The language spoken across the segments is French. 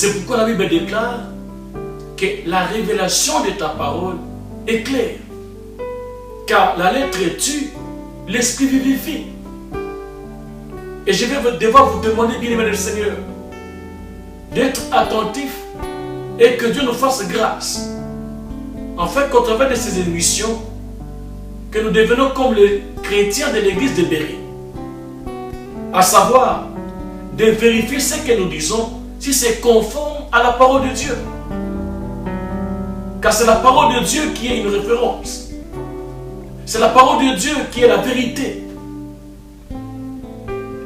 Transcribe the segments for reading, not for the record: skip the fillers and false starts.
C'est pourquoi la Bible déclare que la révélation de ta parole est claire. Car la lettre tue, l'esprit vivifie. Et je vais devoir vous demander, bien-aimé le Seigneur, d'être attentif et que Dieu nous fasse grâce. En fait, qu'au travers de ces émissions, que nous devenons comme les chrétiens de l'église de Béry. À savoir, de vérifier ce que nous disons, si c'est conforme à la parole de Dieu. Car c'est la parole de Dieu qui est une référence. C'est la parole de Dieu qui est la vérité.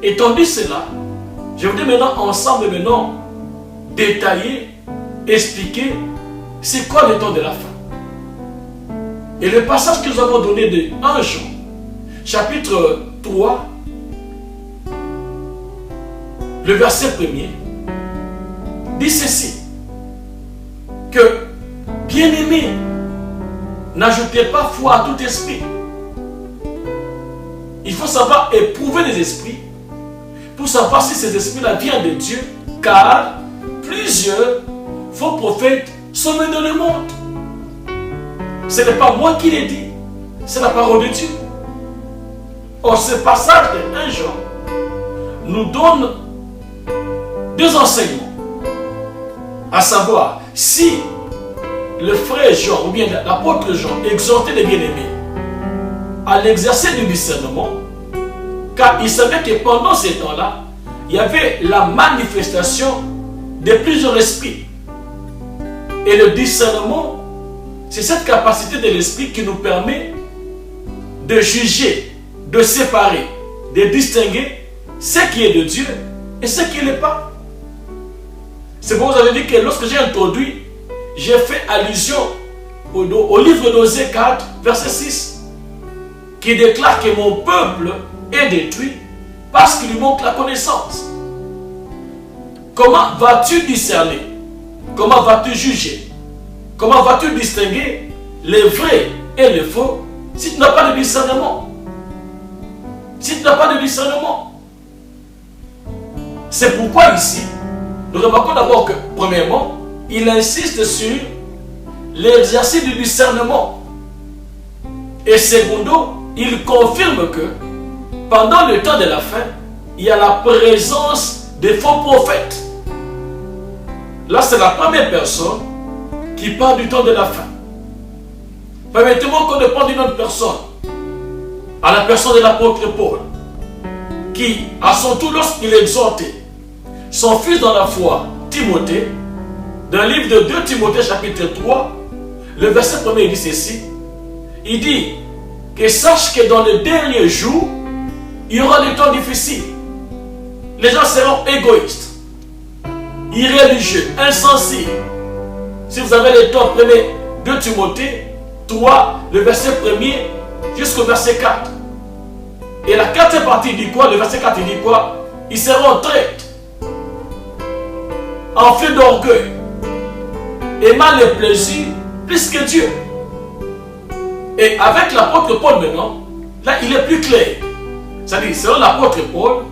Étant dit cela, je voudrais maintenant ensemble détailler, expliquer c'est quoi le temps de la fin. Et le passage que nous avons donné de 1 Jean, chapitre 3, le verset 1er, dit ceci, que bien-aimés, n'ajoutez pas foi à tout esprit. Il faut savoir éprouver les esprits pour savoir si ces esprits-là viennent de Dieu, car plusieurs faux prophètes sont venus dans le monde. Ce n'est pas moi qui l'ai dit, c'est la parole de Dieu. Or, ce passage de 1 Jean nous donne 2 enseignements. À savoir, si le frère Jean, ou bien l'apôtre Jean, exhortait les bien-aimés à l'exercer du discernement, car il savait que pendant ces temps-là, il y avait la manifestation de plusieurs esprits. Et le discernement, c'est cette capacité de l'esprit qui nous permet de juger, de séparer, de distinguer ce qui est de Dieu et ce qui ne l'est pas. C'est pourquoi vous avez dit que lorsque j'ai introduit, j'ai fait allusion au livre d'Osée 4, verset 6, qui déclare que mon peuple est détruit parce qu'il lui manque la connaissance. Comment vas-tu discerner? Comment vas-tu juger? Comment vas-tu distinguer les vrais et les faux si tu n'as pas de discernement? Si tu n'as pas de discernement. C'est pourquoi ici, nous remarquons d'abord que, premièrement, il insiste sur l'exercice du discernement. Et secondo, il confirme que pendant le temps de la fin, il y a la présence des faux prophètes. Là, c'est la première personne qui parle du temps de la fin. Permettez-moi qu'on ne parle d'une autre personne, à la personne de l'apôtre Paul, qui, à son tour, lorsqu'il exhortait son fils dans la foi, Timothée, dans le livre de 2 Timothée, chapitre 3, le verset 1er, il dit ceci. Il dit que sache que dans les derniers jours, il y aura des temps difficiles. Les gens seront égoïstes, irréligieux, insensibles. Si vous avez les temps, prenez 2 Timothée 3, le verset 1er jusqu'au verset 4. Et la 4e partie dit quoi? Le verset 4 il dit quoi? Ils seront traîtres, enflés d'orgueil, aimant les plaisirs plus que Dieu. Et avec l'apôtre Paul maintenant, là il est plus clair. C'est-à-dire, selon l'apôtre Paul,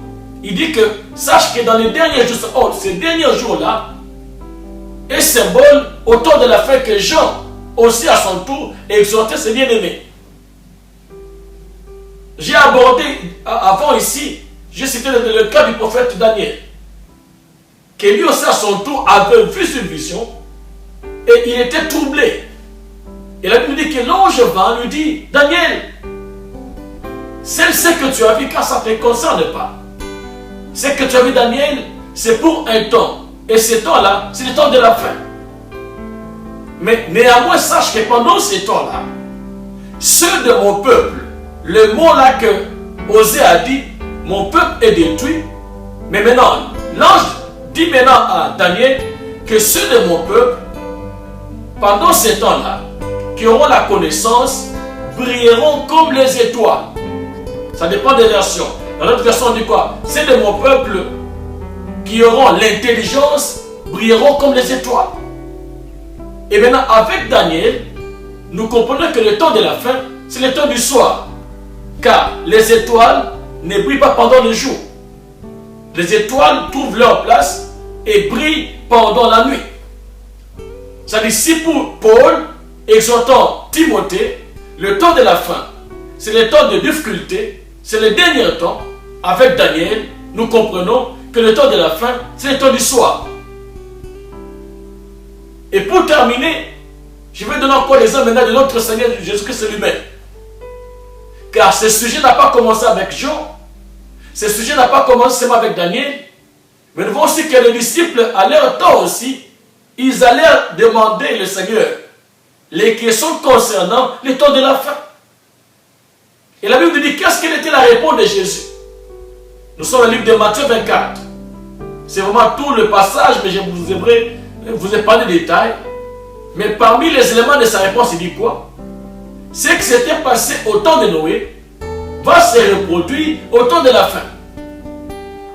il dit que sache que dans les derniers jours, ces derniers jours-là, est symbole au temps de la fin que Jean, aussi à son tour, exhortait ses bien-aimés. J'ai abordé avant ici, j'ai cité le cas du prophète Daniel, qui lui aussi à son tour avait vu une vision et il était troublé. Et la Bible dit que l'ange vint lui dit, Daniel, c'est ce que tu as vu car ça ne te concerne pas. Ce que tu as vu, Daniel, c'est pour un temps. Et ce temps-là, c'est le temps de la fin. Mais néanmoins, sache que pendant ce temps-là, ceux de mon peuple, le mot là que Osée a dit, mon peuple est détruit. Mais maintenant, l'ange dit maintenant à Daniel que ceux de mon peuple, pendant ce temps-là, qui auront la connaissance, brilleront comme les étoiles. Ça dépend des versions. Dans notre version, on dit quoi? Ceux de mon peuple qui auront l'intelligence brilleront comme les étoiles. Et maintenant, avec Daniel, nous comprenons que le temps de la fin, c'est le temps du soir. Car les étoiles ne brillent pas pendant le jour. Les étoiles trouvent leur place et brille pendant la nuit. C'est-à-dire, si pour Paul, exhortant Timothée, le temps de la fin, c'est le temps de difficulté, c'est le dernier temps, avec Daniel, nous comprenons que le temps de la fin, c'est le temps du soir. Et pour terminer, je vais donner encore l'exemple maintenant de notre Seigneur Jésus-Christ lui-même. Car ce sujet n'a pas commencé avec Jean, ce sujet n'a pas commencé seulement avec Daniel, mais nous voyons aussi que les disciples, à leur temps aussi, ils allèrent demander le Seigneur les questions concernant le temps de la fin. Et la Bible nous dit qu'est-ce qu'elle était la réponse de Jésus. Nous sommes dans le livre de Matthieu 24. C'est vraiment tout le passage, mais je vous ai parlé des détails. Mais parmi les éléments de sa réponse, il dit quoi? Ce qui s'était passé au temps de Noé va se reproduire au temps de la fin.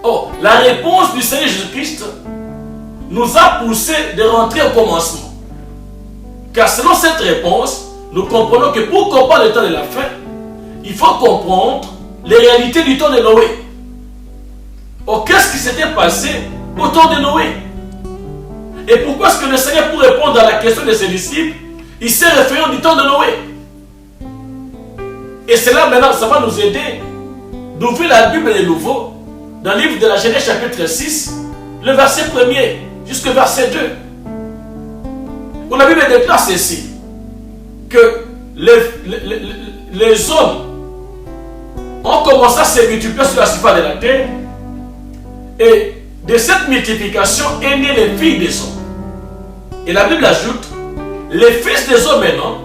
Or, la réponse du Seigneur Jésus-Christ nous a poussé de rentrer au commencement. Car selon cette réponse, nous comprenons que pour comprendre le temps de la fin, il faut comprendre les réalités du temps de Noé. Or, qu'est-ce qui s'était passé au temps de Noé? Et pourquoi est-ce que le Seigneur, pour répondre à la question de ses disciples, il s'est référé du temps de Noé? Et cela, maintenant, ça va nous aider d'ouvrir la Bible de nouveau dans le livre de la Genèse chapitre 6, le verset 1er jusqu'au verset 2. Où la Bible déclare ceci, que les hommes ont commencé à se multiplier sur la surface de la terre, et de cette multiplication est née les filles des hommes. Et la Bible ajoute, les fils des hommes maintenant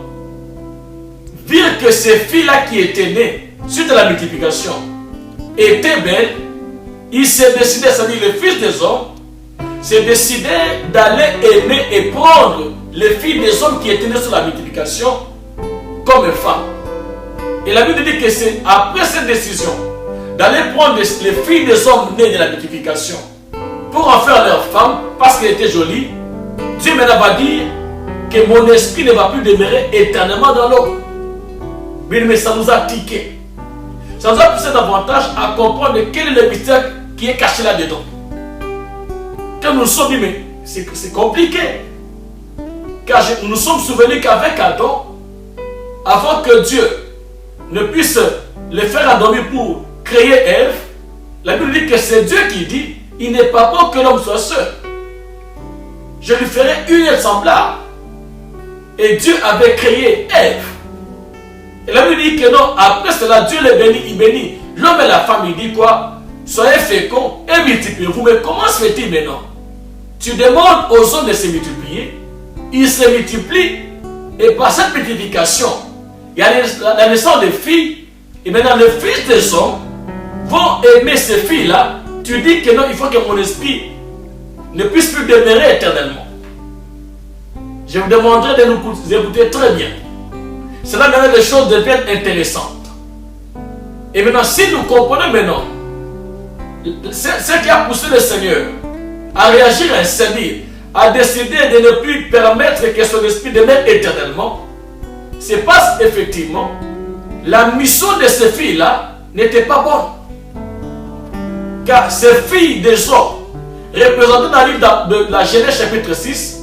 virent que ces filles-là qui étaient nées suite à la multiplication étaient belles. Ils se décidaient, c'est-à-dire les fils des hommes, se décidaient d'aller aimer et prendre les filles des hommes qui étaient nées sur la multiplication comme femmes. Et la Bible dit que c'est après cette décision d'aller prendre les filles des hommes nés de la multiplication pour en faire leurs femmes parce qu'elles étaient jolies, Dieu maintenant va dire que mon esprit ne va plus demeurer éternellement dans l'homme. Mais ça nous a tiqué. Ça nous a poussé davantage à comprendre quel est le mystère qui est caché là-dedans. Quand nous nous sommes dit, mais c'est compliqué. Car nous nous sommes souvenus qu'avec Adam, avant que Dieu ne puisse les faire endormir pour créer Ève, la Bible dit que c'est Dieu qui dit, il n'est pas bon que l'homme soit seul. Je lui ferai une aide semblable. Et Dieu avait créé Ève. Et la Bible dit que non, après cela, Dieu les bénit, il bénit l'homme et la femme, il dit quoi? Soyez féconds et multipliez-vous. Mais comment se fait-il maintenant? Tu demandes aux hommes de se multiplier, ils se multiplient, et par cette multiplication, il y a la naissance des filles, et maintenant les fils des hommes vont aimer ces filles-là. Tu dis que non, il faut que mon esprit ne puisse plus demeurer éternellement. Je vous demanderai de nous écouter très bien. Cela maintenant les choses deviennent intéressantes. Et maintenant, si nous comprenons maintenant ce qui a poussé le Seigneur à réagir ainsi, c'est-à-dire à décider de ne plus permettre que son esprit demeure éternellement, c'est parce qu'effectivement, la mission de ces filles-là n'était pas bonne. Car ces filles des hommes, représentées dans le livre de la Genèse chapitre 6,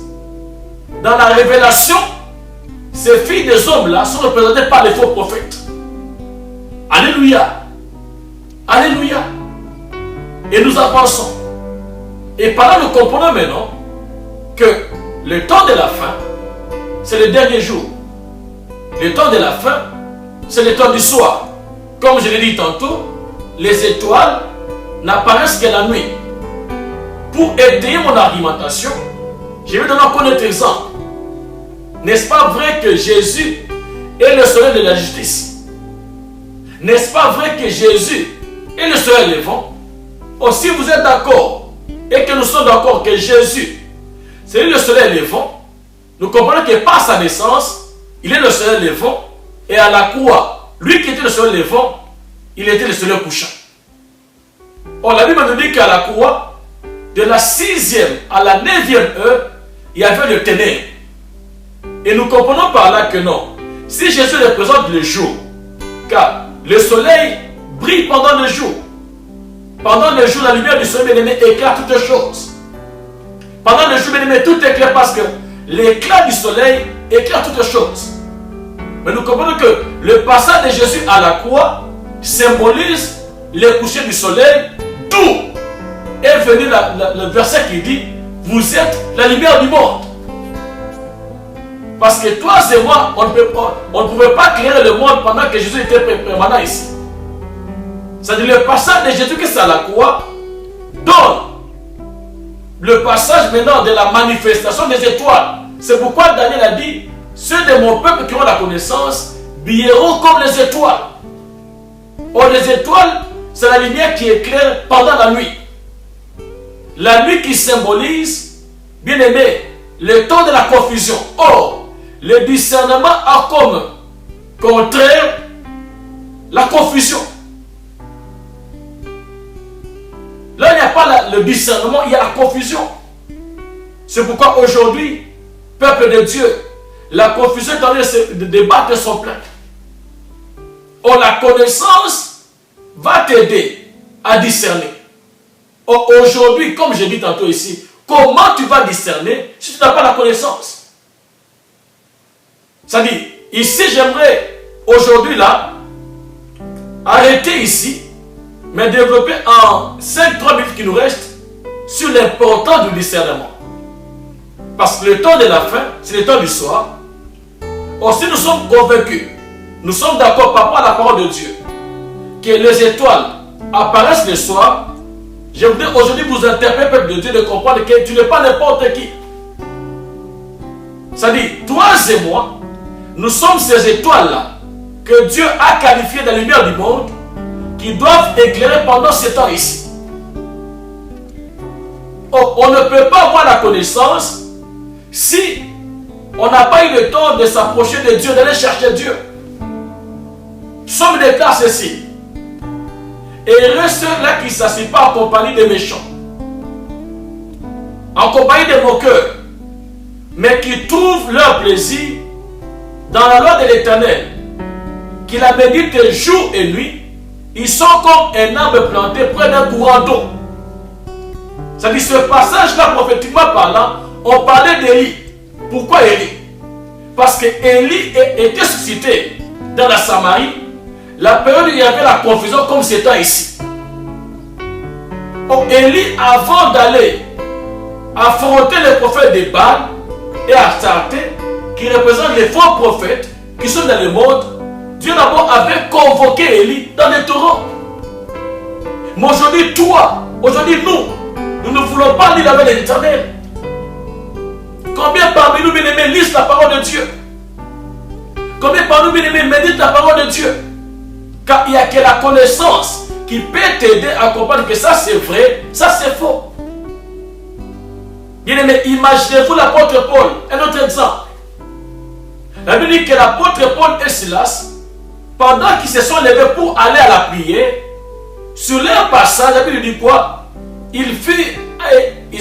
dans la révélation, ces filles des hommes-là sont représentées par les faux prophètes. Alléluia. Alléluia. Et nous avançons. Et par là, nous comprenons maintenant que le temps de la fin, c'est le dernier jour. Le temps de la fin, c'est le temps du soir. Comme je l'ai dit tantôt, les étoiles n'apparaissent que la nuit. Pour étayer mon argumentation, je vais donner encore un autre exemple. N'est-ce pas vrai que Jésus est le soleil de la justice? N'est-ce pas vrai que Jésus est le soleil levant? Or, si vous êtes d'accord et que nous sommes d'accord que Jésus, c'est le soleil levant, nous comprenons que par sa naissance, il est le soleil levant, et à la croix, lui qui était le soleil levant, il était le soleil couchant. Or, la Bible nous dit qu'à la croix, de la 6e à la 9e heure, il y avait le ténèbre. Et nous comprenons par là que non. Si Jésus représente le jour, car le soleil brille pendant le jour. Pendant le jour, la lumière du soleil éclaire toutes choses. Pendant le jour, bien-aimé, tout est clair parce que l'éclat du soleil éclaire toutes choses. Mais nous comprenons que le passage de Jésus à la croix symbolise le coucher du soleil, d'où est venu le verset qui dit « Vous êtes la lumière du monde ». Parce que toi et moi, on ne pouvait pas éclairer le monde pendant que Jésus était permanent ici. C'est-à-dire le passage de Jésus qui est à la croix donne le passage maintenant de la manifestation des étoiles. C'est pourquoi Daniel a dit « Ceux de mon peuple qui ont la connaissance brilleront comme les étoiles ». Or, les étoiles, c'est la lumière qui éclaire pendant la nuit. La nuit qui symbolise, bien aimé, le temps de la confusion. Or, le discernement a comme contraire la confusion. Là, il n'y a pas le discernement, il y a la confusion. C'est pourquoi aujourd'hui, peuple de Dieu, la confusion est en train de débattre son plein. Or, la connaissance va t'aider à discerner. Or, aujourd'hui, comme je dis tantôt ici, comment tu vas discerner si tu n'as pas la connaissance? C'est-à-dire, ici, j'aimerais aujourd'hui, là, arrêter ici, mais développer en 5-3 minutes qui nous restent sur l'importance du discernement. Parce que le temps de la fin, c'est le temps du soir. Or, si nous sommes convaincus, nous sommes d'accord par rapport à la parole de Dieu, que les étoiles apparaissent le soir, je voudrais aujourd'hui vous interpeller, peuple de Dieu, de comprendre que tu n'es pas n'importe qui. C'est-à-dire, toi et moi, nous sommes ces étoiles-là que Dieu a qualifiées de la lumière du monde qui doivent éclairer pendant ce temps ici. On ne peut pas avoir la connaissance si on n'a pas eu le temps de s'approcher de Dieu, d'aller chercher Dieu. Nous sommes des classes ici. Et heureux ceux-là qui ne s'assient pas en compagnie des méchants, en compagnie des moqueurs, mais qui trouvent leur plaisir dans la loi de l'Éternel, qui la médite jour et nuit. Ils sont comme un arbre planté près d'un courant d'eau. C'est-à-dire, ce passage-là, prophétiquement parlant, on parlait d'Élie. Pourquoi Élie? Parce que Élie était suscité dans la Samarie, la période où il y avait la confusion comme c'est ici. Donc Élie, avant d'aller affronter les prophètes de Baal et Astarté, qui représentent les faux prophètes qui sont dans le monde, Dieu d'abord avait convoqué Élie dans les torrents. Mais aujourd'hui, toi, aujourd'hui nous ne voulons pas lire la loi de l'Éternel. Combien parmi nous, bien-aimés, lisent la parole de Dieu? Combien parmi nous, bien-aimés, méditent la parole de Dieu? Car il n'y a que la connaissance qui peut t'aider à comprendre que ça c'est vrai, ça c'est faux. Bien-aimés, imaginez-vous l'apôtre Paul, un autre exemple. La Bible dit que l'apôtre Paul et Silas, pendant qu'ils se sont levés pour aller à la prière, sur leur passage, la Bible dit quoi? Ils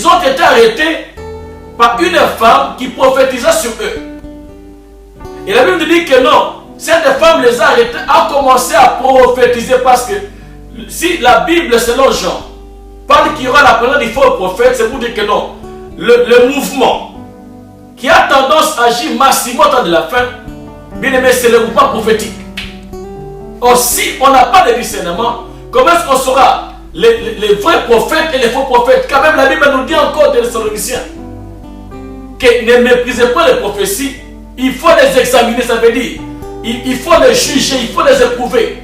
ont été arrêtés par une femme qui prophétisait sur eux. Et la Bible dit que non, cette femme les a arrêtés, a commencé à prophétiser parce que si la Bible, selon Jean, parle qu'il y aura la présence des faux prophètes, c'est pour dire que non, le mouvement qui a tendance à agir massivement au temps de la fin, bien aimé, c'est le mouvement prophétique. Or, si on n'a pas de discernement, comment est-ce qu'on saura les vrais prophètes et les faux prophètes? Quand même, la Bible nous dit encore des Thessaloniciens que ne méprisez pas les prophéties, il faut les examiner, ça veut dire il faut les juger, il faut les éprouver.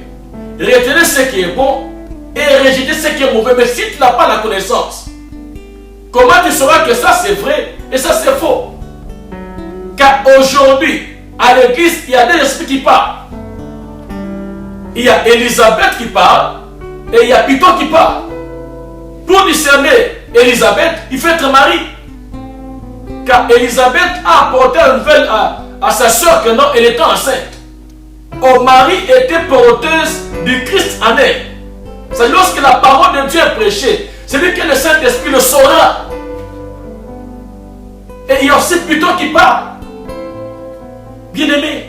Retenez ce qui est bon et rejeter ce qui est mauvais. Mais si tu n'as pas la connaissance, comment tu sauras que ça c'est vrai et ça c'est faux? Car aujourd'hui, à l'église, il y a des esprits qui parlent. Il y a Élisabeth qui parle et il y a Python qui parle. Pour discerner Élisabeth, il faut être mari. Car Élisabeth a apporté une nouvelle à sa soeur que non, elle était enceinte. Or, Marie était porteuse du Christ en elle. C'est lorsque la parole de Dieu est prêchée, c'est lui que le Saint-Esprit le saura. Et il y a aussi Python qui parle. Bien-aimé.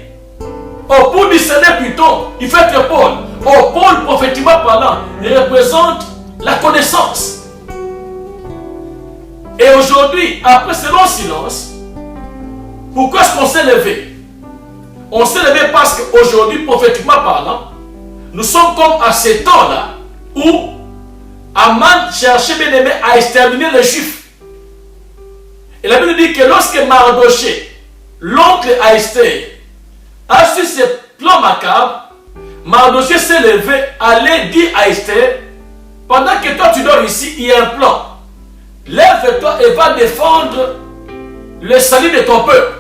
Or, pour discerner Python, il faut être Paul. Or, Paul, prophétiquement parlant, représente la connaissance. Et aujourd'hui, après ce long silence, pourquoi est-ce qu'on s'est levé? On s'est levé parce qu'aujourd'hui, prophétiquement parlant, nous sommes comme à ce temps-là où Aman cherchait bien aimé à exterminer les Juifs. Et la Bible dit que lorsque Mardoché, l'oncle à Esther, a su ce plan macabre, Mardoché s'est levé, allait dire à Esther, pendant que toi tu dors ici, il y a un plan. Lève-toi et va défendre le salut de ton peuple.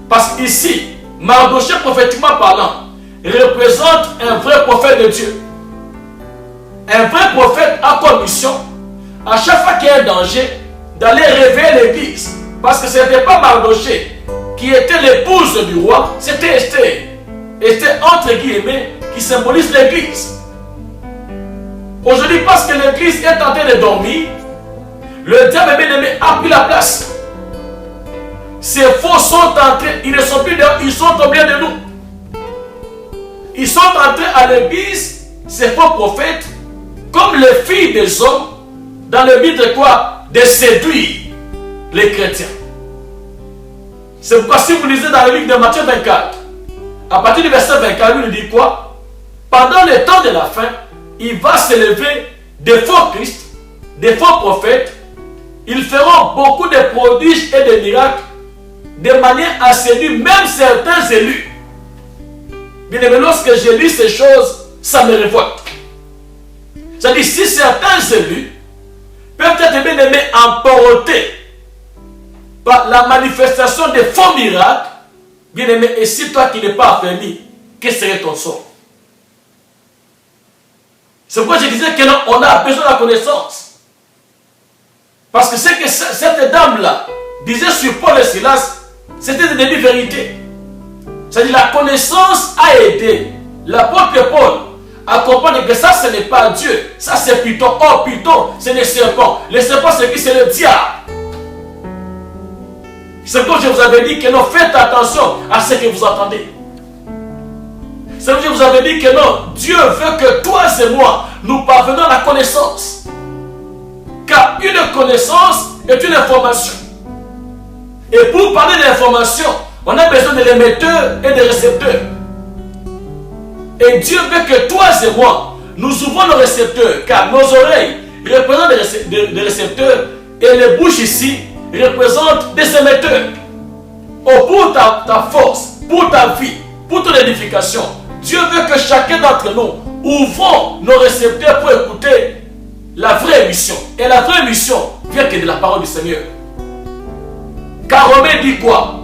Parce qu'ici, Mardoché, prophétiquement parlant, représente un vrai prophète de Dieu. Un vrai prophète a comme mission, à chaque fois qu'il y a un danger, d'aller réveiller l'église. Parce que ce n'était pas Mardoché qui était l'épouse du roi, c'était Esther. Esther, entre guillemets, qui symbolise l'église. Aujourd'hui, parce que l'église est en train de dormir, le diable bien-aimé a pris la place. Ces faux sont entrés, ils ne sont plus dehors, ils sont au milieu de nous. Ils sont entrés à l'église, ces faux prophètes, comme les filles des hommes, dans le but de quoi? De séduire les chrétiens. C'est pourquoi si vous lisez dans le livre de Matthieu 24, à partir du verset 24, il dit quoi? Pendant le temps de la fin, il va s'élever des faux Christ, des faux prophètes. Ils feront beaucoup de prodiges et de miracles de manière à séduire même certains élus. Bien aimé, lorsque j'ai lu ces choses, ça me révolte. C'est-à-dire, si certains élus peuvent être bien aimés emportés par la manifestation des faux miracles, bien aimé, et si toi qui n'es pas affermi, quel serait ton sort? C'est pourquoi je disais que non, on a besoin de la connaissance. Parce que ce que cette dame-là disait sur Paul et Silas, c'était de dire vérité. C'est-à-dire la connaissance a aidé l'apôtre Paul à comprendre que ça, ce n'est pas Dieu. Ça, c'est Python. Oh, Python, c'est le serpent. Le serpent, c'est qui? C'est le diable. C'est pourquoi je vous avais dit que non, faites attention à ce que vous entendez. C'est pourquoi je vous avais dit que non, Dieu veut que toi et moi, nous parvenions à la connaissance. Car une connaissance est une information. Et pour parler d'information, on a besoin de l'émetteur et des récepteurs. Et Dieu veut que toi et moi, nous ouvrons nos récepteurs, car nos oreilles représentent des récepteurs et les bouches ici représentent des émetteurs. Oh, pour ta force, pour ta vie, pour ton édification, Dieu veut que chacun d'entre nous ouvrons nos récepteurs pour écouter la vraie mission. Et la vraie mission vient que de la parole du Seigneur. Car Romain dit quoi?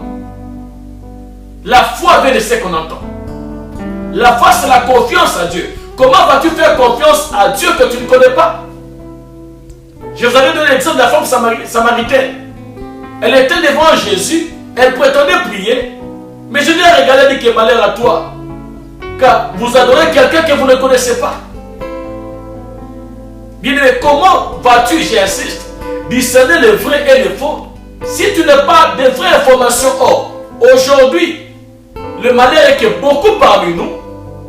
La foi vient de ce qu'on entend. La foi, c'est la confiance à Dieu. Comment vas-tu faire confiance à Dieu que tu ne connais pas? Je vous avais donné l'exemple de la femme samaritaine. Elle était devant Jésus, elle prétendait prier, mais Jésus a regardé et dit que malheur à toi, car vous adorez quelqu'un que vous ne connaissez pas. Bien aimé, comment vas-tu, j'insiste, discerner le vrai et le faux si tu n'as pas de vraies informations? Or, aujourd'hui, le malheur est que beaucoup parmi nous,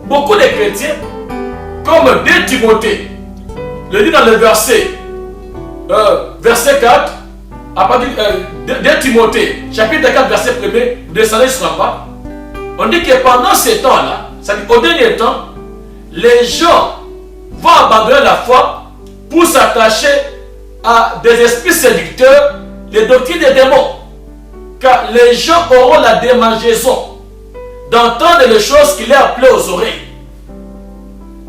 beaucoup de chrétiens, comme 2 Timothée, le dit dans le verset 4, à partir de 2 Timothée, chapitre 4, verset 1er, descendez sur la bas, on dit que pendant ces temps-là, c'est-à-dire au dernier temps, les gens vont abandonner la foi pour s'attacher à des esprits séducteurs, les doctrines des démons. Car les gens auront la démangeaison d'entendre les choses qui leur plaisent aux oreilles.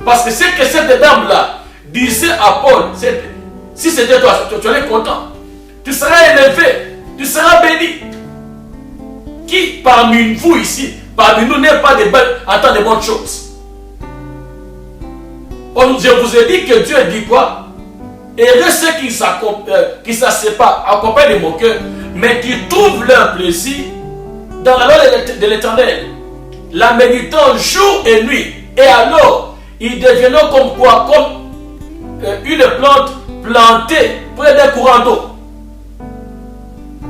Parce que ce que cette dame-là disait à Paul, si c'était toi, tu allais content. Tu seras élevé, tu seras béni. Qui parmi vous ici, parmi nous, n'est pas attend de bonnes choses? Je vous ai dit que Dieu dit quoi? Heureux ceux qui s'asseyent pas, accompagnent de mon cœur, mais qui trouvent leur plaisir dans la loi de l'Éternel, la méditant jour et nuit. Et alors, ils deviendront comme quoi? Comme une plante plantée près d'un courant d'eau.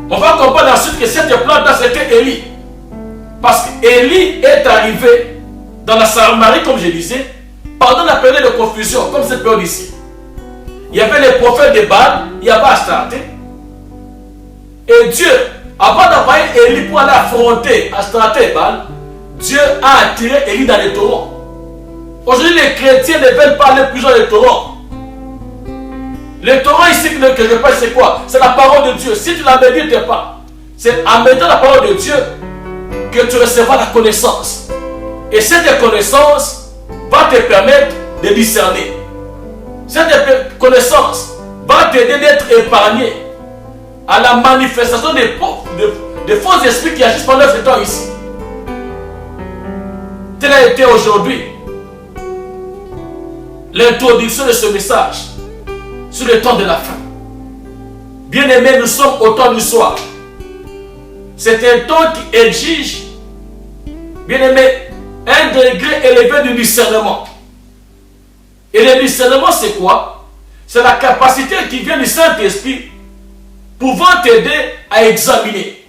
On va comprendre ensuite que cette plante-là, c'était Élie. Parce qu'Élie est arrivé dans la Samarie, comme je disais, pendant la période de confusion, comme cette période ici. Il y avait les prophètes de Baal, il y avait Astarté. Et Dieu, avant d'envoyer Élie pour aller affronter Astraté-Baal, Dieu a attiré Élie dans les torrents. Aujourd'hui, les chrétiens ne veulent pas aller plus dans les torrents. Les torrents ici que je parle, c'est quoi? C'est la parole de Dieu. Si tu ne la médites pas, c'est en méditant la parole de Dieu que tu recevras la connaissance. Et cette connaissance va te permettre de discerner. Cette connaissance va t'aider d'être épargné à la manifestation des faux esprits qui agissent pendant ce temps ici. Tel a été aujourd'hui l'introduction de ce message sur le temps de la fin. Bien-aimés, nous sommes au temps du soir. C'est un temps qui exige, bien-aimés, un degré élevé du discernement. Et le discernement, c'est quoi? C'est la capacité qui vient du Saint-Esprit pouvant t'aider à examiner,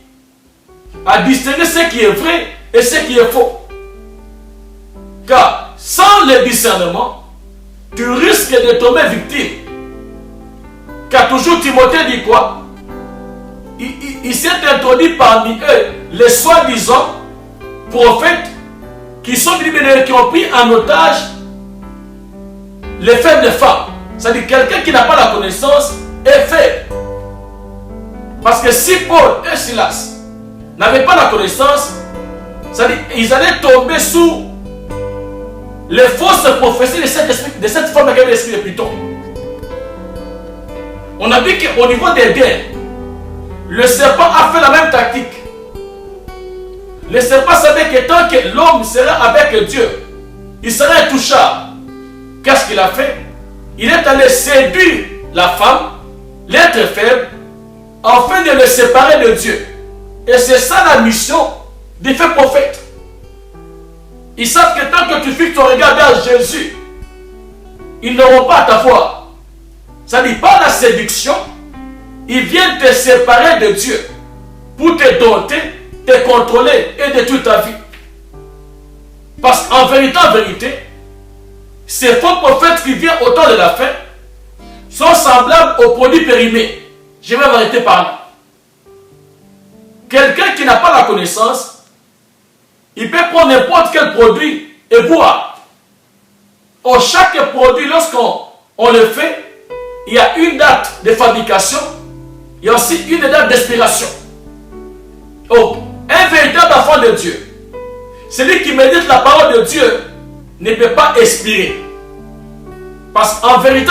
à distinguer ce qui est vrai et ce qui est faux. Car sans le discernement, tu risques de tomber victime. Car toujours Timothée dit quoi? Il s'est introduit parmi eux les soi-disant prophètes qui sont qui ont pris en otage les faibles femmes. C'est-à-dire quelqu'un qui n'a pas la connaissance est faible. Parce que si Paul et Silas n'avaient pas la connaissance, c'est-à-dire ils allaient tomber sous les fausses prophéties de cette forme de l'esprit de Pluton. On a vu qu'au niveau des guerres, le serpent a fait la même tactique. Le serpent savait que tant que l'homme serait avec Dieu, il serait intouchable. Qu'est-ce qu'il a fait? Il est allé séduire la femme, l'être faible, afin de le séparer de Dieu. Et c'est ça la mission des faits prophètes. Ils savent que tant que tu fixes ton regard vers Jésus, ils n'auront pas à t'avoir. Ça dit pas la séduction, ils viennent te séparer de Dieu pour te dompter, te contrôler et détruire ta vie. Parce qu'en vérité, ces faux prophètes qui viennent au temps de la fin sont semblables aux produits périmés. Je vais m'arrêter par là. Quelqu'un qui n'a pas la connaissance, il peut prendre n'importe quel produit et boire. Or, chaque produit, lorsqu'on le fait, il y a une date de fabrication, il y a aussi une date d'expiration. Donc, un véritable enfant de Dieu, celui qui médite la parole de Dieu, ne peut pas expirer. Parce qu'en vérité,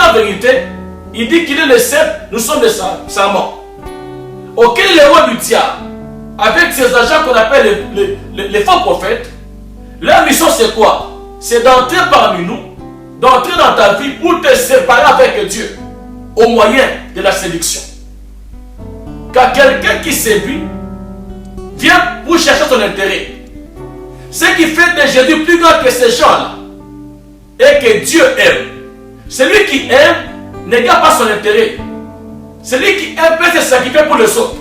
il dit qu'il est le seul, nous sommes des serments. Auquel est le roi du diable, avec ses agents qu'on appelle les faux prophètes, leur mission c'est quoi? C'est d'entrer parmi nous, d'entrer dans ta vie pour te séparer avec Dieu, au moyen de la séduction. Car quelqu'un qui séduit vient pour chercher son intérêt. Ce qui fait de Jésus plus grand que ces gens-là, et que Dieu aime. Celui qui aime ne garde pas son intérêt. Celui qui aime peut se sacrifier pour les autres.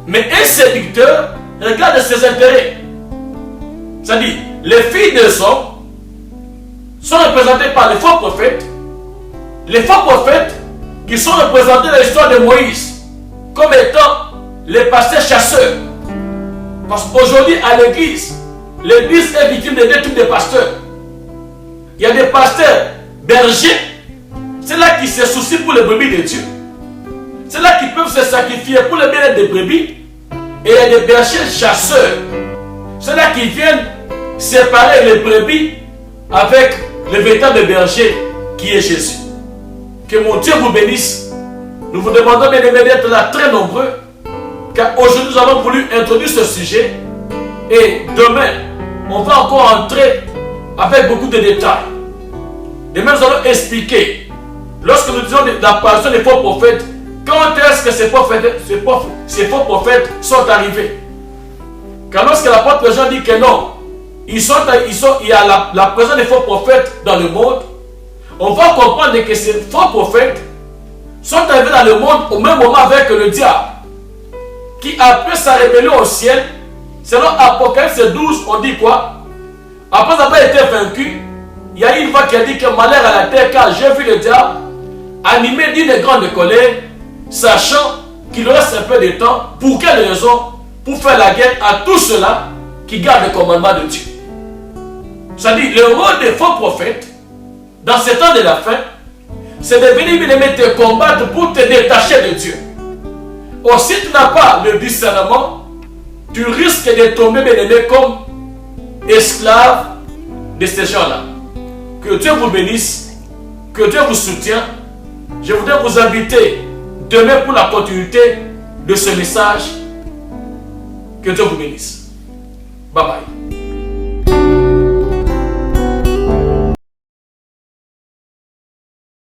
Mais un séducteur regarde ses intérêts. C'est-à-dire, les filles des hommes sont représentées par les faux prophètes. Les faux prophètes qui sont représentés dans l'histoire de Moïse comme étant les pasteurs chasseurs. Parce qu'aujourd'hui, à l'église est victime de deux types de pasteurs. Il y a des pasteurs bergers, c'est là qui se soucient pour les brebis de Dieu. C'est là qui peuvent se sacrifier pour le bien-être des brebis. Et il y a des bergers chasseurs. C'est là qui viennent séparer les brebis avec le véritable berger qui est Jésus. Que mon Dieu vous bénisse. Nous vous demandons bien d'être là très nombreux. Car aujourd'hui nous avons voulu introduire ce sujet. Et demain, on va encore entrer avec beaucoup de détails. Demain, nous allons expliquer, lorsque nous disons l'apparition des faux prophètes, quand est-ce que ces faux prophètes sont arrivés. Car lorsque l'apôtre Jean dit que non, il y a la présence des faux prophètes dans le monde, on va comprendre que ces faux prophètes sont arrivés dans le monde au même moment avec le diable, qui après sa rébellion au ciel, selon Apocalypse 12, on dit quoi? Après avoir été vaincu, il y a une voix qui a dit que malheur à la terre, car j'ai vu le diable animé d'une grande colère, sachant qu'il reste un peu de temps. Pour quelle raison? Pour faire la guerre à tous ceux-là qui gardent les commandements de Dieu. C'est-à-dire, le rôle des faux prophètes, dans ces temps de la fin, c'est de venir bien-aimé te combattre pour te détacher de Dieu. Or, si tu n'as pas le discernement, tu risques de tomber bien-aimé comme esclave de ces gens-là. Que Dieu vous bénisse, que Dieu vous soutienne. Je voudrais vous inviter demain pour la continuité de ce message. Que Dieu vous bénisse. Bye bye.